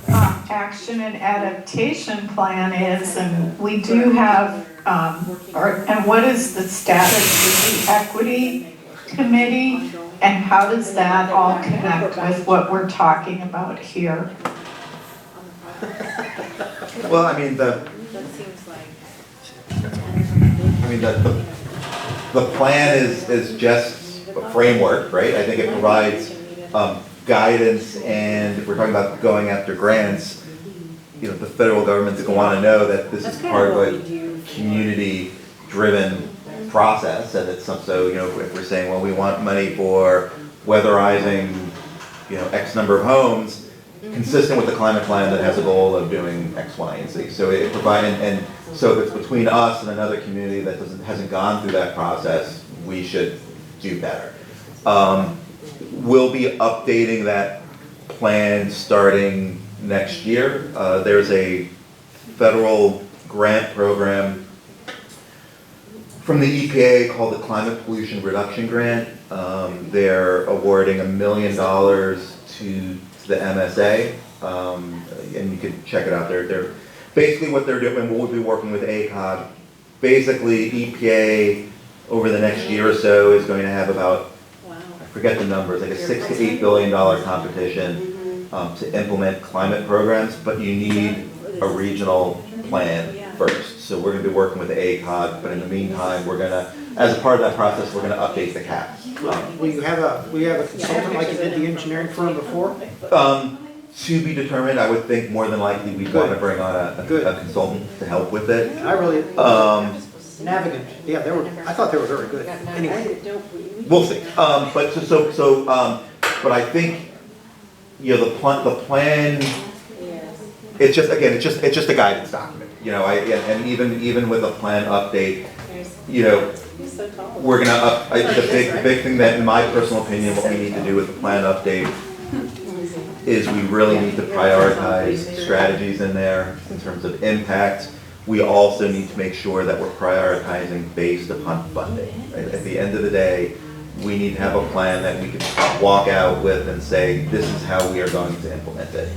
Speaker 9: action and adaptation plan is, and we do have, and what is the status of the equity committee, and how does that all connect with what we're talking about here?
Speaker 3: Well, I mean, the plan is just a framework, right? I think it provides guidance, and if we're talking about going after grants, you know, the federal government's going to want to know that this is part of a community-driven process, and it's so, you know, if we're saying, well, we want money for weatherizing, you know, X number of homes, consistent with the climate plan that has a goal of doing X, Y, and Z. So it provides, and so if it's between us and another community that hasn't gone through that process, we should do better. We'll be updating that plan starting next year. There's a federal grant program from the EPA called the Climate Pollution Reduction Grant. They're awarding $1 million to the MSA, and you can check it out. They're basically what they're doing. We'll be working with ACOG. Basically, EPA over the next year or so is going to have about, I forget the numbers, like a $6 to $8 billion competition to implement climate programs, but you need a regional plan first. So we're going to be working with the ACOG, but in the meantime, we're going to, as a part of that process, we're going to update the caps.
Speaker 1: Will you have a consultant like you did the engineering firm before?
Speaker 3: To be determined. I would think more than likely we'd want to bring on a consultant to help with it.
Speaker 1: I really, Navigant, yeah, I thought they were very good. Anyway.
Speaker 3: We'll see. But I think, you know, the plan, it's just, again, it's just a guidance document. You know, and even with a plan update, you know, we're gonna the big thing that, in my personal opinion, what we need to do with the plan update is we really need to prioritize strategies in there in terms of impact. We also need to make sure that we're prioritizing based upon funding. Right? At the end of the day, we need to have a plan that we can walk out with and say, this is how we are going to implement it.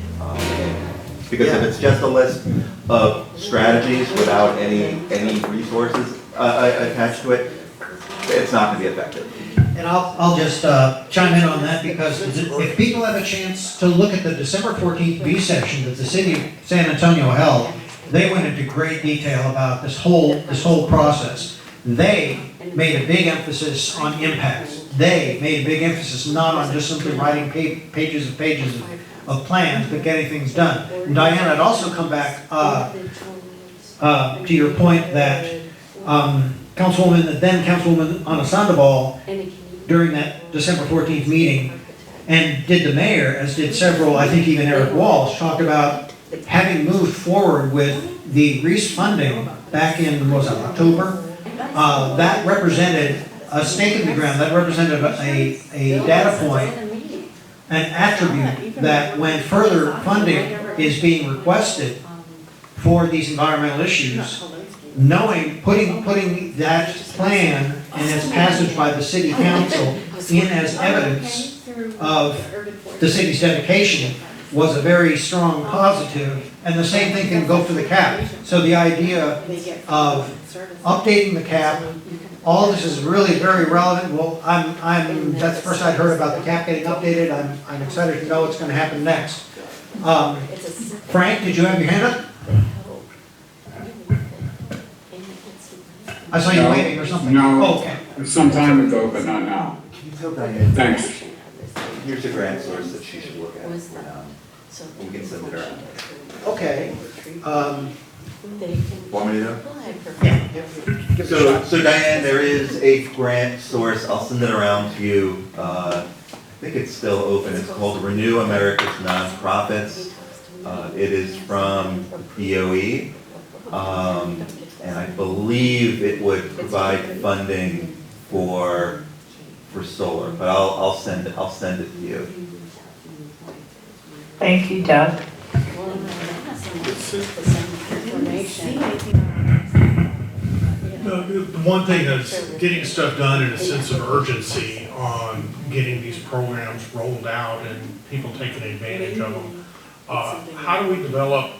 Speaker 3: Because if it's just a list of strategies without any resources attached to it, it's not going to be effective.
Speaker 1: And I'll just chime in on that, because if people have a chance to look at the December 14th B session that the city of San Antonio held, they went into great detail about this whole process. They made a big emphasis on impacts. They made a big emphasis not on just simply writing pages of plans, but getting things done. And Diane, I'd also come back to your point that then Councilwoman Ana Sandoval, during that December 14th meeting, and did the mayor, as did several, I think even Eric Walsh, talked about having moved forward with the Reese funding back in, what was that, October? That represented a stake in the ground, that represented a data point, an attribute that when further funding is being requested for these environmental issues, putting that plan and its passage by the city council in as evidence of the city's dedication was a very strong positive, and the same thing can go for the cap. So the idea of updating the cap, all this is really very relevant. Well, that's the first I'd heard about the cap getting updated. I'm excited to know what's gonna happen next. Frank, did you have your hand up? I saw you
Speaker 12: No.
Speaker 1: waving or something.
Speaker 12: No.
Speaker 1: Oh, okay.
Speaker 12: Some time ago, but not now.
Speaker 3: Can you tell Diane?
Speaker 12: Thanks.
Speaker 3: Here's a grant source that she should look at. We can send it around.
Speaker 1: Okay.
Speaker 3: Want me to know?
Speaker 1: Yeah. Give it a shot.
Speaker 3: So Diane, there is a grant source, I'll send it around to you. I think it's still open, it's called Renew America's Nonprofits. It is from DOE. And I believe it would provide funding for solar, but I'll send it to you.
Speaker 9: Thank you, Doug.
Speaker 6: The one thing that's getting stuff done in a sense of urgency on getting these programs rolled out and people taking advantage of them. How do we develop,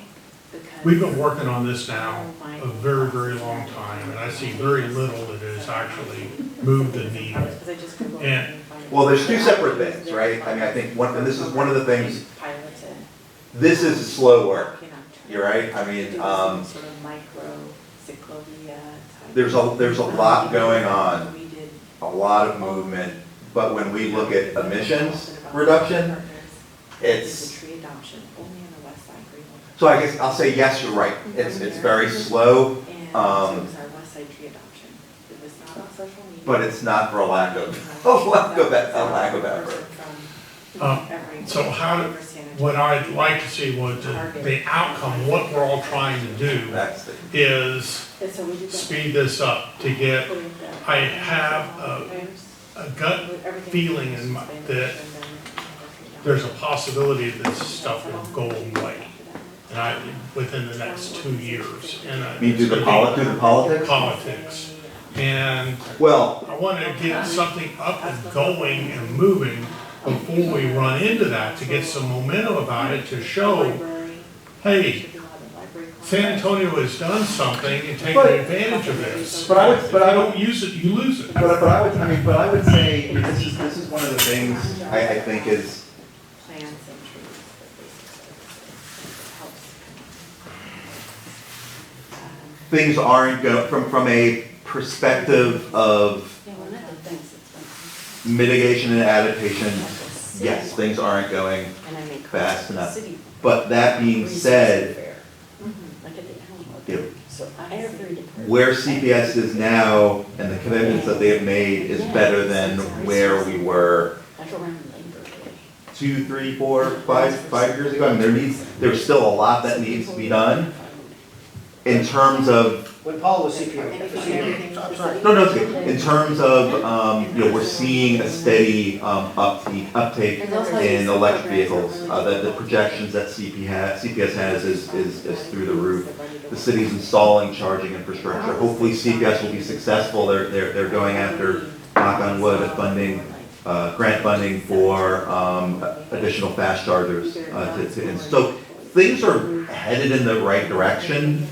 Speaker 6: we've been working on this now a very, very long time, and I see very little that has actually moved the needle. And
Speaker 3: Well, there's two separate things, right? I mean, I think and this is one of the things, this is slow work, you're right? I mean, there's a lot going on, a lot of movement, but when we look at emissions reduction, it's, so I guess I'll say yes, you're right. It's very slow, but it's not for a lack of effort.
Speaker 6: So what I'd like to see was the outcome, what we're all trying to do is speed this up to get, I have a gut feeling that there's a possibility that this stuff will go away. And within the next 2 years. And
Speaker 3: Do the politics?
Speaker 6: Politics. And
Speaker 3: well,
Speaker 6: I want to get something up and going and moving before we run into that, to get some momentum about it, to show, hey, San Antonio has done something and taken advantage of this.
Speaker 3: But I
Speaker 6: if you don't use it, you lose it.
Speaker 3: But I would say this is one of the things I think is things aren't going from a perspective of mitigation and adaptation. Yes, things aren't going fast enough. But that being said, where CPS is now and the commitments that they have made is better than where we were 2, 3, 4, 5 years ago. I mean, there's still a lot that needs to be done in terms of.
Speaker 1: When Paul was CPO.
Speaker 3: No, it's okay. In terms of, we're seeing a steady uptake in electric vehicles. The projections that CPS has is through the roof. The city's installing charging infrastructure. Hopefully CPS will be successful. They're going after, knock on wood, grant funding for additional fast chargers so things are headed in the right direction.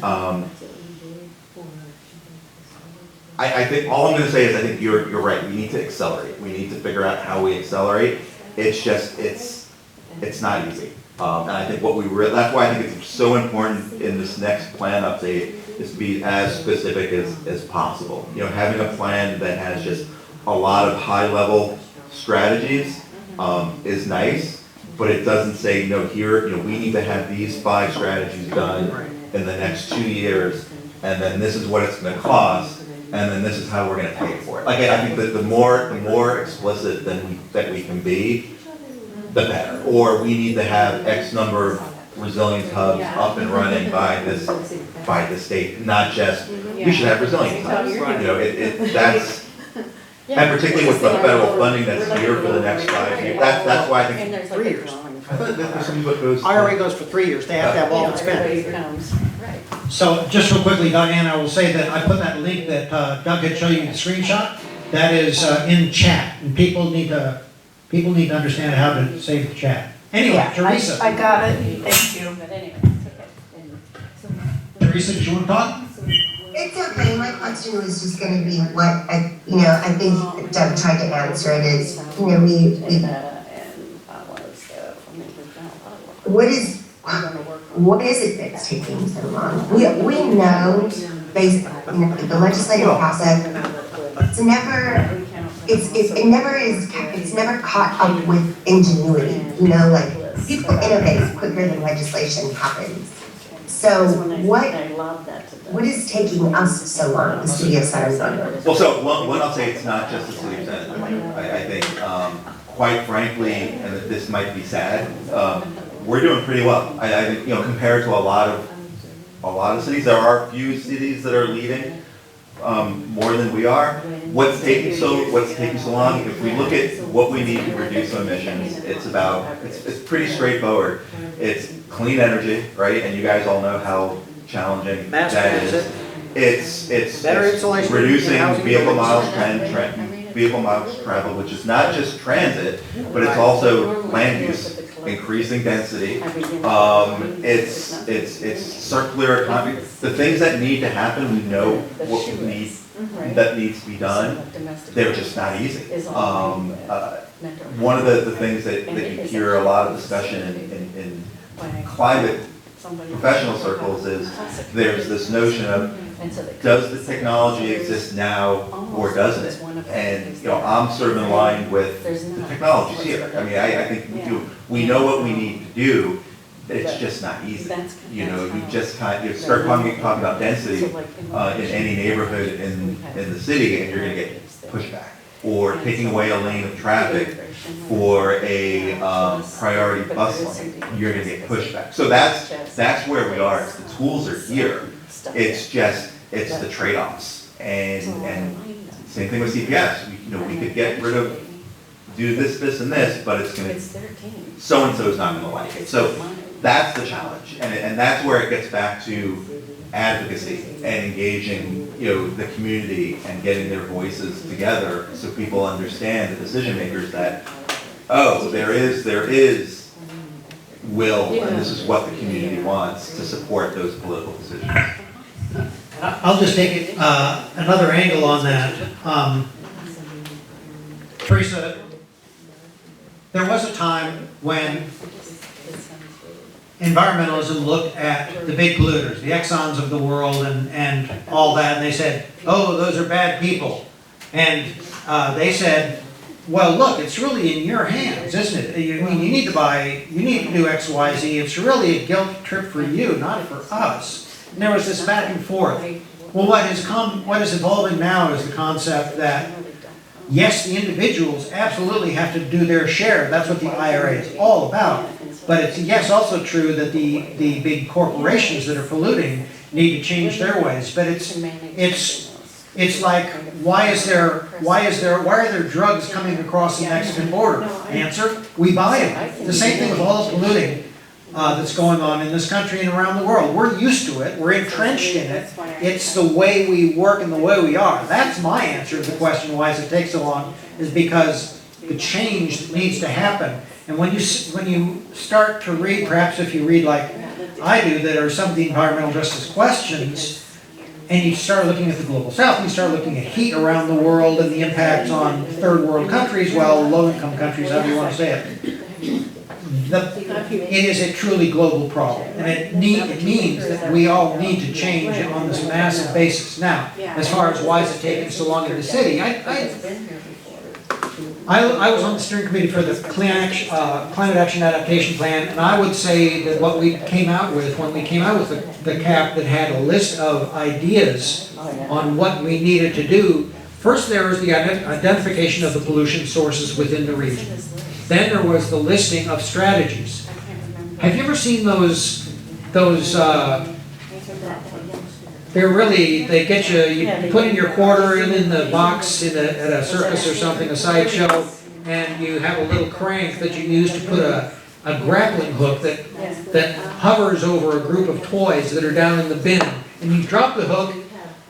Speaker 3: I think all I'm going to say is I think you're right. We need to accelerate. We need to figure out how we accelerate. It's just it's not easy. And I think that's why I think it's so important in this next plan update is to be as specific as possible. Having a plan that has just a lot of high level strategies is nice, but it doesn't say we need to have these 5 strategies done in the next 2 years, and then this is what it's going to cost. And then this is how we're going to pay for it. Like I think that the more explicit that we can be, the better. Or we need to have X number of resilience hubs up and running by this date, not just we should have resilience hubs. And particularly with the federal funding that's here for the next 5 years, that's why I
Speaker 10: And
Speaker 3: think,
Speaker 10: there's like
Speaker 1: 3
Speaker 10: a
Speaker 1: years.
Speaker 10: drawing.
Speaker 3: I thought that was something that goes.
Speaker 1: IRA goes for 3 years, they have to have all of it
Speaker 10: Everybody
Speaker 1: spent.
Speaker 10: comes, right.
Speaker 1: So just real quickly, Diane, I will say that I put that link that Doug had shown you the screenshot, that is in chat, and people need to understand how to save the chat. Anyway, Teresa.
Speaker 9: I got it, thank you.
Speaker 10: But anyway, it's okay.
Speaker 1: Teresa, did you want to talk?
Speaker 14: It's okay, my question was just gonna be what, I think Doug tried to answer it is, we
Speaker 10: And all that stuff. I mean, we've done a lot of work.
Speaker 14: what is it that's taking so long? We know, basically, the legislative process, it's never caught up with ingenuity, like, people innovate quicker than legislation happens. So what is taking us so long, the city of Sarasota?
Speaker 3: Well, so one, I'll say it's not just the city of San Antonio. I think, quite frankly, and this might be sad, we're doing pretty well. I think, compared to a lot of cities, there are a few cities that are leading more than we are. What's taking so long? If we look at what we need to reduce emissions, it's pretty straightforward. It's clean energy, right? And you guys all know how challenging
Speaker 1: Mass
Speaker 3: that is.
Speaker 1: transit.
Speaker 3: It's
Speaker 1: Better insulation in
Speaker 3: reducing
Speaker 1: housing
Speaker 3: vehicle
Speaker 1: buildings.
Speaker 3: vehicle miles traveled, which is not just transit, but it's also land use, increasing density. It's circular economy. The things that need to happen, we know what that needs to be done. They're just not easy. One of the things that you hear a lot of discussion in climate professional circles is there's this notion of, does the technology exist now or doesn't it? And I'm sort of in line with the technology's here. I mean, I think we know what we need to do. It's just not easy. You just start talking about density in any neighborhood in the city, and you're going to get pushback. Or taking away a lane of traffic for a priority bus lane, you're going to get pushback. So that's where we are. It's the tools are here. It's the trade-offs. And same thing with CPS. We could get rid of, do this, and this, but it's going to, so-and-so's not going to like it. So that's the challenge. And that's where it gets back to advocacy and engaging, the community and getting their voices together so people understand, the decision makers, that, there is will, and this is what the community wants to support those political decisions.
Speaker 1: I'll just take it another angle on that. Teresa, there was a time when environmentalism looked at the big polluters, the Exxons of the world and all that, and they said, oh, those are bad people. And they said, well, look, it's really in your hands, isn't it? You need to do X, Y, Z. It's really a guilt trip for you, not for us. And there was this back and forth. Well, what is evolving now is the concept that, yes, the individuals absolutely have to do their share. That's what the IRA is all about. But it's, also true that the big corporations that are polluting need to change their ways. But it's like, why are there drugs coming across the Mexican border? Answer, we buy them. The same thing with all the polluting that's going on in this country and around the world. We're used to it, we're entrenched in it. It's the way we work and the way we are. That's my answer to the question, why does it take so long, is because the change that needs to happen. And when you start to read, perhaps if you read like I do, that are some of the environmental justice questions, and you start looking at the global south, and you start looking at heat around the world and the impacts on third world countries, low-income countries, however you want to say it. It is a truly global problem, and it means that we all need to change on this massive basis. Now, as far as why is it taking so long in the city, I was on the steering committee for the Climate Action Adaptation Plan, and I would say that what we came out with, when we came out with the CAP that had a list of ideas on what we needed to do, first there was the identification of the pollution sources within the region. Then there was the listing of strategies. Have you ever seen those They're really, they get you, you put in your quarter in the box at a circus or something, a sideshow, and you have a little crank that you use to put a grappling hook that hovers over a group of toys that are down in the bin. And you drop the hook,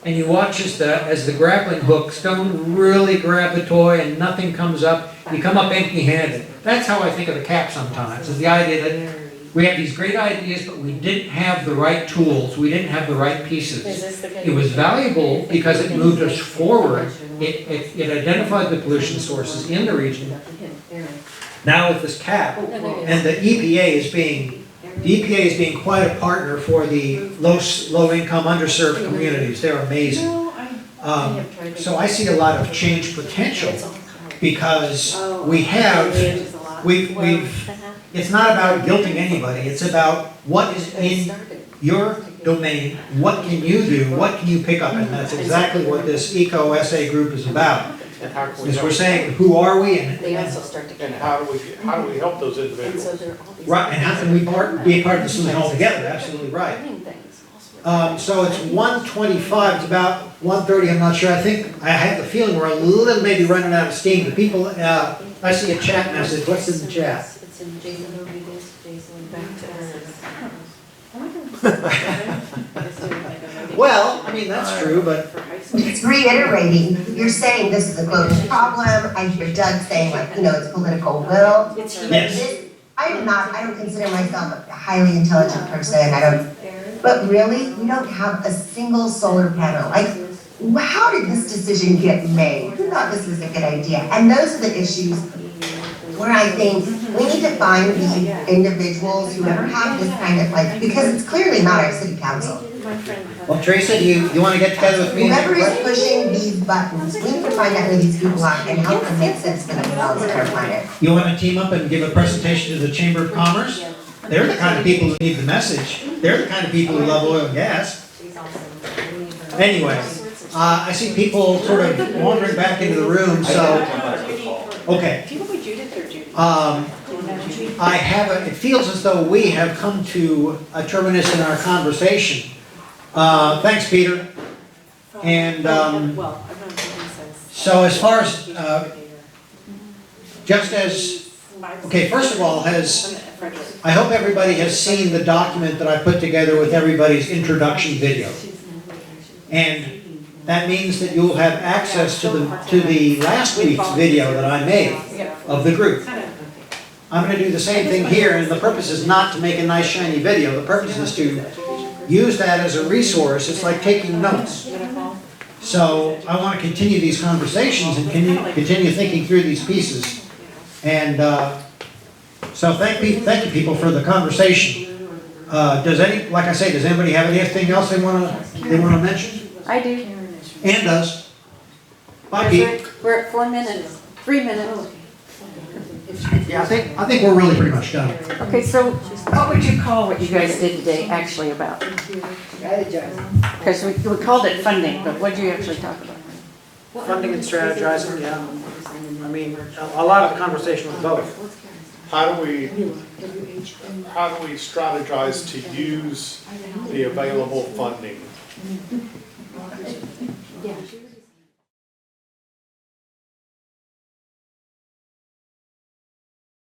Speaker 1: and you watch as the grappling hooks don't really grab the toy and nothing comes up. You come up empty-handed. That's how I think of the cap sometimes, is the idea that we have these great ideas, but we didn't have the right tools, we didn't have the right pieces. It was valuable because it moved us forward. It identified the pollution sources in the region. Now with this cap, and the EPA is being quite a partner for the low-income, underserved communities. They're amazing. So I see a lot of change potential because it's not about guilting anybody. It's about what is in your domain. What can you do? What can you pick up? And that's exactly what this EcoSA group is about.
Speaker 6: And how can we
Speaker 1: Is
Speaker 6: help?
Speaker 1: we're saying, who are we?
Speaker 6: And how do we help those individuals?
Speaker 1: Right, and how can we be a part of the solution altogether? Absolutely right. So it's 1:25, it's about 1:30, I'm not sure. I have the feeling we're a little maybe running out of steam. The people, I see a chat message. What's in the chat? Well, I mean, that's true, but
Speaker 14: It's reiterating, you're saying this is a global problem, I hear Doug saying like, it's political will.
Speaker 1: yes.
Speaker 14: I don't consider myself a highly intelligent person, but really, we don't have a single solar panel. Like, how did this decision get made? Who thought this was a good idea? And those are the issues where I think we need to find the individuals who ever have this kind of like, because it's clearly not our city council.
Speaker 1: Well, Teresa, you want to get together with me?
Speaker 14: Whoever is pushing these buttons, we need to find out who these people are and help them make sense for themselves and our planet.
Speaker 1: You want to team up and give a presentation to the Chamber of Commerce? They're the kind of people who need the message. They're the kind of people who love oil and gas. Anyway, I see people sort of wandering back into the room, so, okay. It feels as though we have come to a terminus in our conversation. Thanks, Peter. And so as far as, okay, first of all, I hope everybody has seen the document that I put together with everybody's introduction video. And that means that you'll have access to the last week's video that I made of the group. I'm going to do the same thing here, and the purpose is not to make a nice shiny video. The purpose is to use that as a resource. It's like taking notes. So I want to continue these conversations and continue thinking through these pieces. And so thank you people for the conversation. Does anybody have anything else they want to mention?
Speaker 10: I do.
Speaker 1: Ann does. Bye, Pete.
Speaker 10: We're at 4 minutes, 3 minutes.
Speaker 1: Yeah, I think we're really pretty much done.
Speaker 10: Okay, so what would you call what you guys did today actually about? Because we called it funding, but what did you actually talk about?
Speaker 15: Funding and strategizing, yeah. I mean, a lot of the conversation was both.
Speaker 6: How do we strategize to use the available funding